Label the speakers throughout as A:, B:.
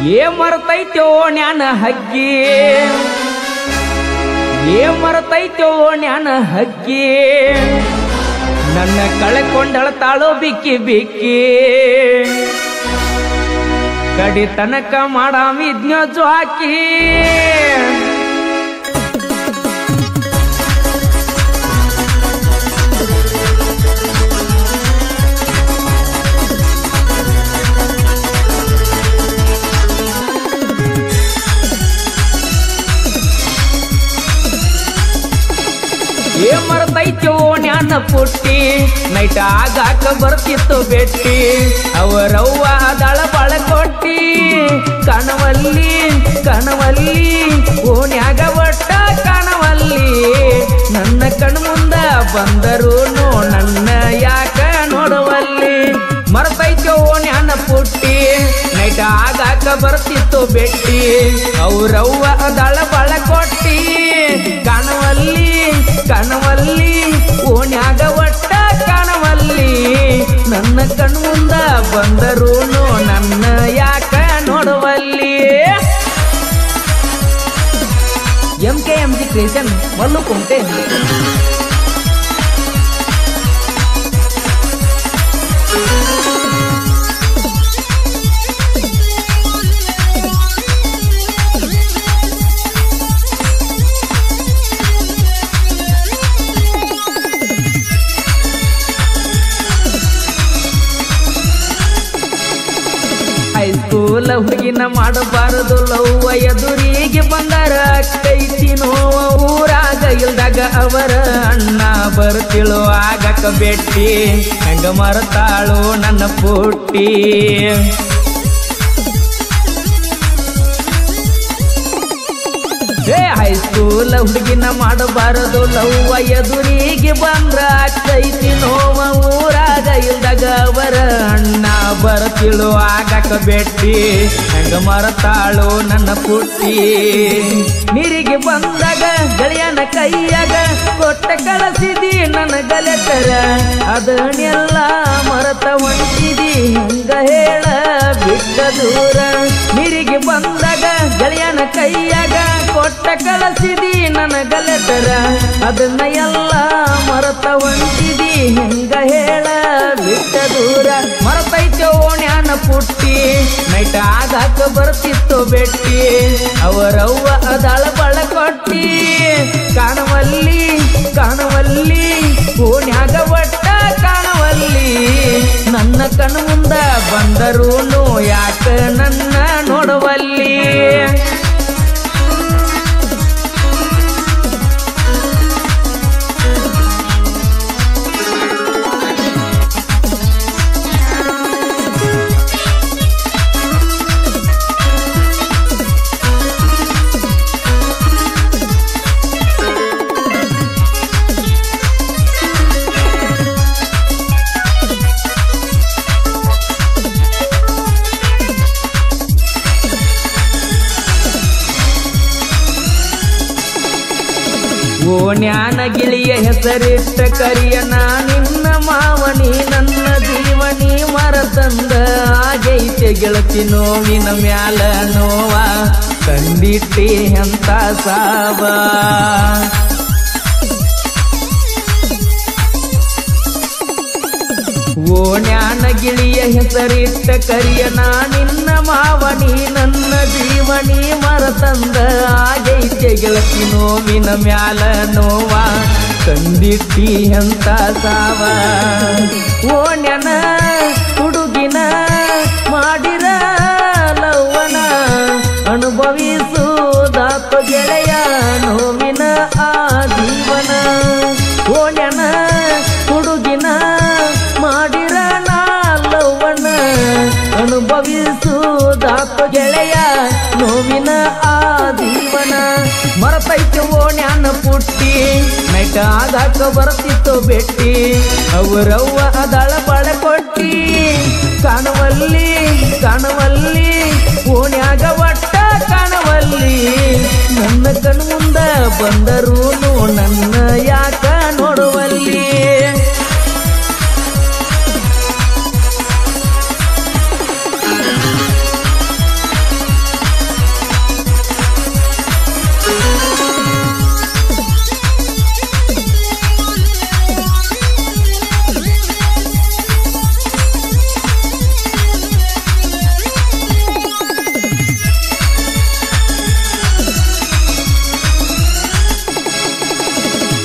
A: ಮರ್ತೈತೋ ನ್ಯಾನ ಹಕ್ಕಿ ಮರ್ತೈತೋ ನ್ಯಾನ ಹಕ್ಕಿ ನನ್ನ ಕಳೆಕೊಂಡಳತಾಳೋ ಬಿಕ್ಕಿ ಬಿಕ್ಕಿ ಕಡಿ ತನಕ ಮಾಡಾಮಿದ್ನೋ ಜೋಕಿ ಮರ್ತೈತೋ ನ್ಯಾನ ಪುಟ್ಟಿ ನೈಟ್ ಆಗಾಕ ಬರ್ತಿತ್ತು ಬೆಟ್ಟಿ ಅವರವ್ವ ದಳ ಬಾಳ ಕೊಟ್ಟಿ ಕಣವಲ್ಲಿ ಕಣವಲ್ಲಿ ಓನ್ಯಾಗ ಒಟ್ಟ ಕಣವಲ್ಲಿ ನನ್ನ ಕಣ್ಮುಂದ ಬಂದರು ನನ್ನ ಯಾಕ ನೋಡುವಲ್ಲಿ ಮರ್ತೈತೋ ನ್ಯಾನ ಪುಟ್ಟಿ ನೈಟ್ ಆಗಾಕ ಬರ್ತಿತ್ತು ಬೆಟ್ಟಿ ಅವರವ್ವ ದಳ ಬಾಳ ಕೊಟ್ಟಿ ಕಣವಲ್ಲಿ ಕಣವಲ್ಲಿ ಓನ್ಯಾಗ ಒಟ್ಟ ಕಣವಲ್ಲಿ ನನ್ನ ಕಣ್ಮುಂದ ಬಂದರು ನನ್ನ ಯಾಕ ನೋಡುವಲ್ಲಿ MKMG ಕ್ರಿಯೇಷನ್ ಮಲ್ಲು ಕುಂಟೆ ಹೈಸ್ಕೂಲ ಹುಡುಗಿನ ಮಾಡಬಾರದು ಲವ್ವ ಎದುರಿಗೆ ಬಂದರ ಕೈತಿ ನೋವ ಊರಾಗ ಇಲ್ದಾಗ ಅವರ ಅಣ್ಣ ಬರ್ತಿಳು ಆಗಕ ಬೆಟ್ಟಿ ಹೆಂಗ ಮರತಾಳು ನನ್ನ ಪುಟ್ಟಿ ಹೈಸ್ಕೂಲ ಹುಡುಗಿನ ಮಾಡಬಾರದು ಲವ್ವ ಎದುರಿಗೆ ಬಂದ್ರ ಕೈತಿ ನೋವ ಊರಾಗ ಇಲ್ದಾಗ ಅವರ ಅಣ್ಣ ಬರ್ತಿಳು ಆಗಕ ಬೆಟ್ಟಿ ಹೆಂಗ ಮರತಾಳು ನನ್ನ ಪುಟ್ಟಿ ನೀರಿಗೆ ಬಂದಾಗ ಗೆಳೆಯನ ಕೈಯಾಗ ಕೊಟ್ಟ ಕಳಸಿದಿ ನನ್ನ ಗಲೆತರ ಅದನ್ನೆಲ್ಲ ಮರತ ಹೊಂಟಿದಿ ಹೆಂಗ ಹೇಳ ಬಿಟ್ಟ ದೂರ ನೀರಿಗೆ ಬಂದಾಗ ಗೆಳೆಯನ ಕೈಯಾಗ ಕೊಟ್ಟ ಕಳಸಿದಿ ನನ್ನ ಗಲೆತರ ಅದನ್ನ ಎಲ್ಲ ಮರತ ಹೊಂಟಿದಿ ಹೆಂಗ ಹೇಳ ಬಿಟ್ಟ ದೂರ ಮರತೈತೋ ನ್ಯಾನ ಪುಟ್ಟಿ ನೈಟ್ ಆಗಾಕ ಬರ್ತಿತ್ತು ಬೆಟ್ಟಿ ಅವರವ್ವ ಅದಾಳ ಬಳ ಕೊಟ್ಟಿ ಕಾಣವಲ್ಲಿ ಕಾಣವಲ್ಲಿ ಓನ್ಯಾಗ ಒಟ್ಟ ಕಾಣವಲ್ಲಿ ನನ್ನ ಕಣ್ಣು ಮುಂದ ಬಂದರು ಯಾಕ ನನ್ನ ನೋಡುವಲ್ಲಿ ಓ ನ್ಯಾನ ಗಿಳಿಯ ಹೆಸರಿಟ್ಟ ಕರಿಯ ನಿನ್ನ ಮಾವನಿ ನನ್ನ ಜೀವನಿ ಮರತಂದ ಆಗೈತೆ ಗೆಳತಿ ನೋವಿನ ಮ್ಯಾಲ ನೋವ ಕಂಡಿಟ್ಟಿ ಅಂತ ಸಾವ ಓ ನ್ಯಾನ ಗಿಳಿಯ ಹೆಸರಿಟ್ಟ ಕರಿಯ ನಿನ್ನ ಮಾವನಿ ನನ್ನ ಜೀವನಿ ಮರತಂದ ಆಗೈತೆ ಗೆಳತಿ ನೋವಿನ ಮ್ಯಾಲ ನೋವ ಕಂಡಿಟ್ಟಿ ಅಂತ ಸಾವ ಓ ನ್ಯಾನ ಹುಡುಗಿನ ಮಾಡಿರ ಲವ್ವನ ಅನುಭವಿಸುದಾತ ಗೆಳೆಯ ನೋವಿನ ಆ ಜೀವನ ಓ ನ್ಯಾನ ಹುಡುಗಿನ ಮಾಡಿರ ನಾಲವನ ಅನುಭವಿಸುದಾತ ಗೆಳೆಯ ನೋವಿನ ಆ ಜೀವನ ಮರತೈತೋ ನ್ಯಾನ ಪುಟ್ಟಿ ನೈಟ್ ಆಗಾಕ ಬರ್ತಿತ್ತು ಬೆಟ್ಟಿ ಅವರವ್ವ ಅದಳ ಬಳ ಕೊಟ್ಟಿ ಕಾಣವಲ್ಲಿ ಕಾಣವಲ್ಲಿ ಓನ್ಯಾಗ ಒಟ್ಟ ಕಾಣವಲ್ಲಿ ನನ್ನ ಕಣ್ಣು ಮುಂದ ಬಂದರು ನನ್ನ ಯಾಕ ನೋಡುವಲ್ಲಿ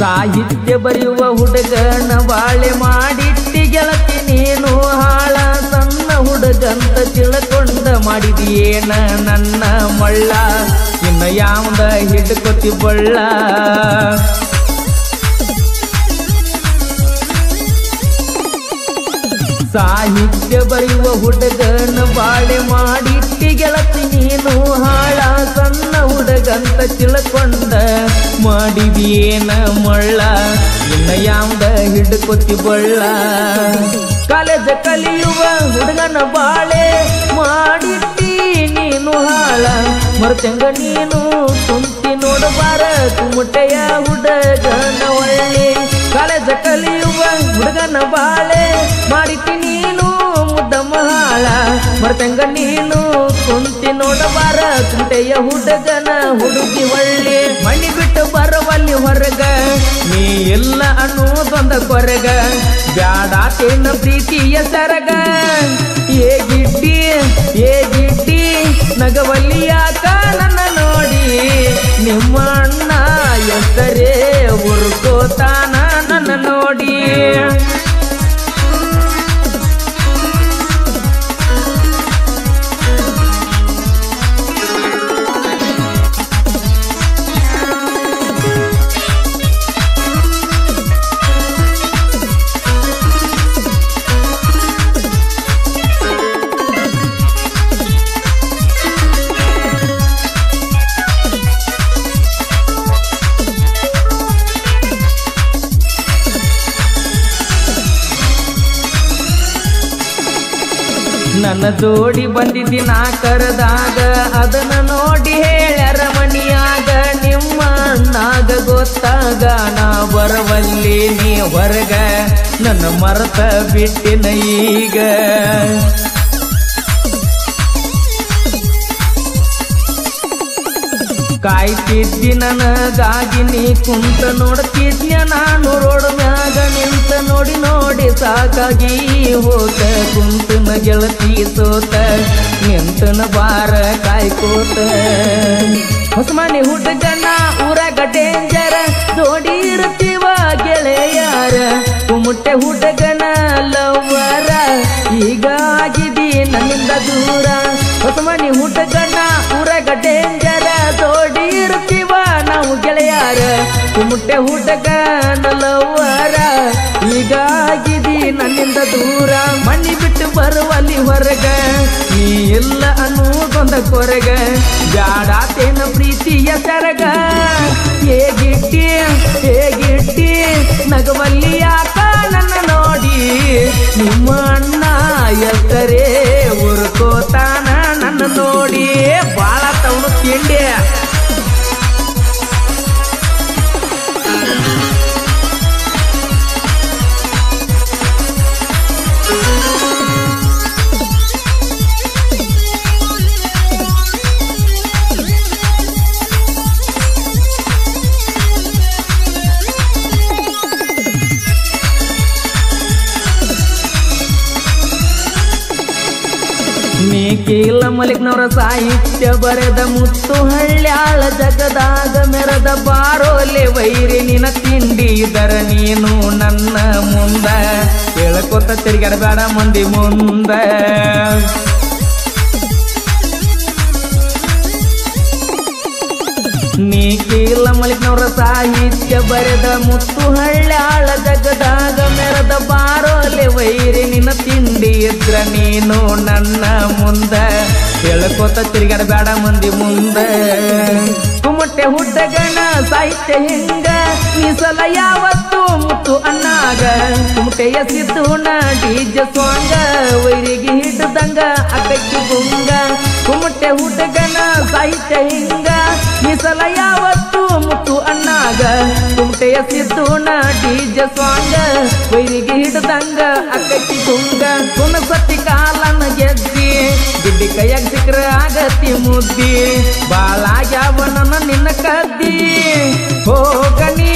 A: ಸಾಹಿತ್ಯ ಬರೆಯುವ ಹುಡುಗನ ಬಾಳೆ ಮಾಡಿಟ್ಟಿ ಗೆಳತಿ ನೀನು ಹಾಳ ಸಣ್ಣ ಹುಡುಗಂತ ತಿಳ್ಕೊಂಡ ಮಾಡಿದೀಯೇನ ನನ್ನ ಮಳ್ಳ ಇನ್ನ ಯಾವ್ದ ಹಿಡ್ಕೊತಿ ಬಳ್ಳ ಸಾಹಿತ್ಯ ಬರೆಯುವ ಹುಡುಗನ ಬಾಳೆ ಮಾಡಿಟ್ಟಿ ಗೆಳತಿ ನೀನು ಹಾಳ ಸಣ್ಣ ಹುಡುಗಂತ ತಿಳ್ಕೊಂಡ ಮಾಡಿದೀಯೇನ ಮಳ್ಳ ಇನ್ನ ಯಾವ್ದ ಹಿಡ್ಕೊತಿ ಬಳ್ಳ ಕಾಲೇಜ ಕಲಿಯುವ ಹುಡುಗನ ಬಾಳೆ ಮಾಡಿಟ್ಟಿ ನೀನು ಹಾಳ ಮರ್ತಂಗ ನೀನು ಕುಂತಿ ನೋಡಬಾರ ಕುಮಟೆಯ ಹುಡುಗನ ಒಳ್ಳೆ ಕಾಲೇಜ ಕಲಿಯುವ ಹುಡುಗನ ಬಾಳೆ ಮಾಡಿಟ್ಟಿ ನೀನು ಮುದ್ದ ಮಹಾಳ ಮರ್ತಂಗ ನೀನು ಕುಂತಿ ನೋಡಬಾರ ಕುಂಟೆಯ ಹುಡುಗನ ಹುಡುಗಿ ಒಳ್ಳೆ ಮಣ್ಣಿ ಬಿಟ್ಟು ಬರವಲ್ಲಿ ಹೊರಗ ನೀ ಎಲ್ಲ ಅನ್ನೋದೊಂದ ಕೊರಗ ಬ್ಯಾಡಾತೇನ ಪ್ರೀತಿಯ ಸರಗ ಏ ಗಿಡ್ಡಿ ನಗವಲ್ಲಿ ಯಾಕ ನನ್ನ ನೋಡಿ ನಿಮ್ಮ ಅಣ್ಣ ಎತ್ತರೇ ಉರ್ಕೋತಾನ ನನ್ನ ನೋಡಿ ನನ್ನ ಜೋಡಿ ಬಂದಿದ್ದಿ ನಾ ಕರೆದಾಗ ಅದನ್ನ ನೋಡಿ ಹೇಳ್ಯಾರ ಮನಿಯಾಗ ನಿಮ್ಮ ಅಣ್ಣಾಗ ಗೊತ್ತಾಗ ನಾ ಬರವಲ್ಲಿ ನೀ ಹೊರಗ ನನ್ನ ಮರತ ಬಿಟ್ಟಿನ ಈಗ ಕಾಯ್ತಿದ್ದಿ ನನಗಾಗಿ ನೀ ಕುಂತ ನೋಡ್ತಿದ್ಯ ನಾನು ರೋಡ್ ಮ್ಯಾಗ ನಿಂತ ನೋಡಿ ನೋಡಿ ಸಾಕಾಗಿ ಹೋತ ಕುಂತನ ಗೆಳತಿ ಸೋತ ನಿಂತನ ಬಾರ ಕಾಯ್ಕೋತ ಹೊಸಮನಿ ಹುಡುಗನ ಊರಾಗ ಡೇಂಜರ ಜೋಡಿ ಇರ್ತೀವ ಗೆಳೆಯಾರ ಕುಮಟೆ ಹುಡುಗನ ಲವ್ವರ ಈಗ ಆಗಿದಿ ನನ್ನಿಂದ ದೂರ ಹೊಸಮನಿ ಹುಡುಗನ ಊರಾಗ ಡೇಂಜರ ಜೋಡಿ ಇರ್ತೀವ ನಾವು ಗೆಳೆಯಾರ ಕುಮಟೆ ಹುಡುಗನ ಲವ್ವರ ಈಗ ಆಗಿದಿ ನನ್ನಿಂದ ದೂರ ಮಣ್ಣಿ ಬಿಟ್ಟು ಬರುವಲ್ಲಿ ಹೊರಗ ನೀ ಎಲ್ಲ ಅನ್ನೋದೊಂದ ಕೊರಗ ಜಾಡಾತೇನ ಪ್ರೀತಿಯ ಸರಗ ಹೇಗಿಟ್ಟಿ ನಗವಲ್ಲಿ ಯಾಕ ನನ್ನ ನೋಡಿ ನಿಮ್ಮ ಅಣ್ಣ ಎತ್ತರೇ ಉರ್ಕೋತಾನ ನನ್ನ ನೋಡಿ ಬಾಳ ತವನು ತಿಂಡಿ ಕೀಲ ಮಲಿಕ್ನವರ ಸಾಹಿತ್ಯ ಬರೆದ ಮುತ್ತು ಹಳ್ಳ್ಯಾಳ ಜಗದಾಗ ಮೆರದ ಬಾರೋಲೆ ವೈರಿ ನಿನ ತಿಂಡಿ ಇದರ ನೀನು ನನ್ನ ಮುಂದ ಹೇಳ್ಕೊತ ತಿರುಗಾಡಬೇಡ ಮಂದಿ ಮುಂದ ನೀ ಕೀಲ ಮಲಿಕ್ನವರ ಸಾಹಿತ್ಯ ಬರೆದ ಮುತ್ತು ಹಳ್ಳ್ಯಾಳ ಜಗದಾಗ ಮೆರದ ಬಾರೋಲೆ ವೈರಿ ನಿನ್ನ ತಿಂಡಿ ಇದ್ರ ನೀನು ನನ್ನ ಮುಂದ ಹೇಳ್ಕೋತ ತಿರುಗಾಡಬೇಡ ಮಂದಿ ಮುಂದ ಕುಮಟೆ ಹುಡುಗನ ಸಾಹಿತ್ಯ ಹಿಂಗ ಮೀಸಲ ಯಾವತ್ತು ಮುತ್ತು ಅಣ್ಣಾಗ ಕುಮಟೆಯ ಸಿದ್ದುನ ಡಿಜ ಸ್ವಾಂಗ ವೈರಿಗೆ ಹಿಡ್ದಂಗ ಅಕ್ಕಿ ಗುಂಗ ಕುಮಟೆ ಹುಡುಗನ ಸಾಹಿತ್ಯ ಹಿಂಗ ಮೀಸಲ ಯಾವತ್ತು ಮುತ್ತು ಅಣ್ಣಾಗ ಕುಮಟೆಯ ಸಿದ್ದುನ ಡಿಜ ಸ್ವಾಂಗ ವೈರಿಗೆ ಹಿಡ್ದಂಗ ಅಕ್ಕಿ ಗುಂಗ ಕುಣಸತಿ ಕಾಲನ ಗೆದ್ದಿ ಗಿಡ್ಡಿ ಕೈಯಾಗ ಸಿಕ್ರ ಆಗತಿ ಮುದ್ದಿ ಬಾಳಾಗ್ಯಾವ ನನ್ನ ನಿನ್ನ ಕದ್ದಿ ಹೋಗನಿ